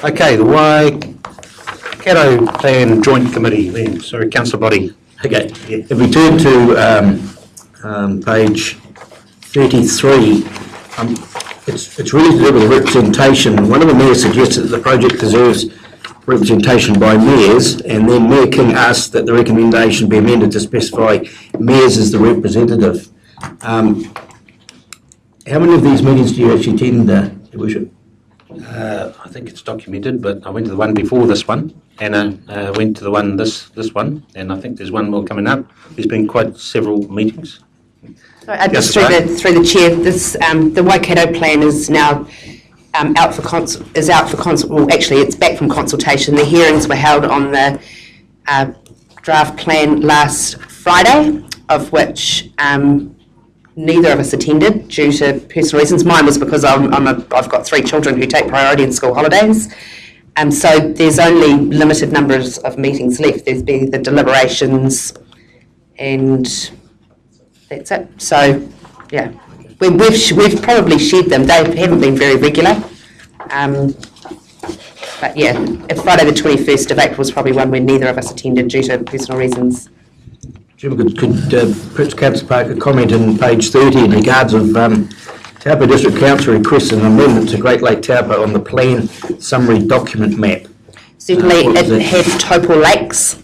Okay, the Waikato Plan Joint Committee, then, sorry, Council Body. Okay, if we turn to page 33, it's really to do with representation. One of the mayors suggested that the project deserves representation by mayors, and then Mayor King asked that the recommendation be amended to specify mayors as the representative. How many of these meetings do you actually attend, Your Worship? I think it's documented, but I went to the one before this one, and went to the one this one, and I think there's one more coming up. There's been quite several meetings. Just through the chair, this the Waikato plan is now out for well, actually it's back from consultation. The hearings were held on the draft plan last Friday, of which neither of us attended due to personal reasons. Mine was because I've got 3 children who take priority in school holidays, so there's only limited numbers of meetings left. There's been the deliberations, and that's it. So, yeah, we've probably shared them. They haven't been very regular, but yeah, Friday the 21st of April was probably one where neither of us attended due to personal reasons. Could perhaps Councillor Parker comment on page 30 in regards of Taupo District Council requests an amendment to Great Lake Taupo on the plan summary document map? Certainly, it had Taupo lakes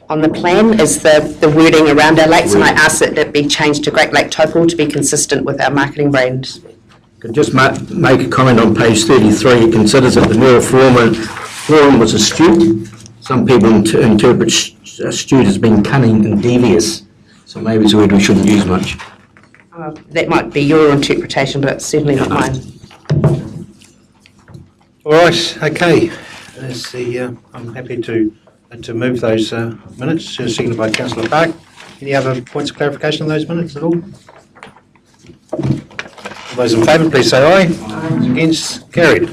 on the plan as the wording around our lakes, and I asked that it be changed to Great Lake Taupo to be consistent with our marketing brand. Could just make a comment on page 33. It considers that the mayoral forum was astute. Some people interpret astute as being cunning and devious, so maybe it's a word we shouldn't use much. That might be your interpretation, but it's certainly not mine. All right, okay. Let's see, I'm happy to move those minutes, seconded by Councillor Park. Any other points of clarification on those minutes at all? All those in favour, please say aye. Aye. Against? Carried.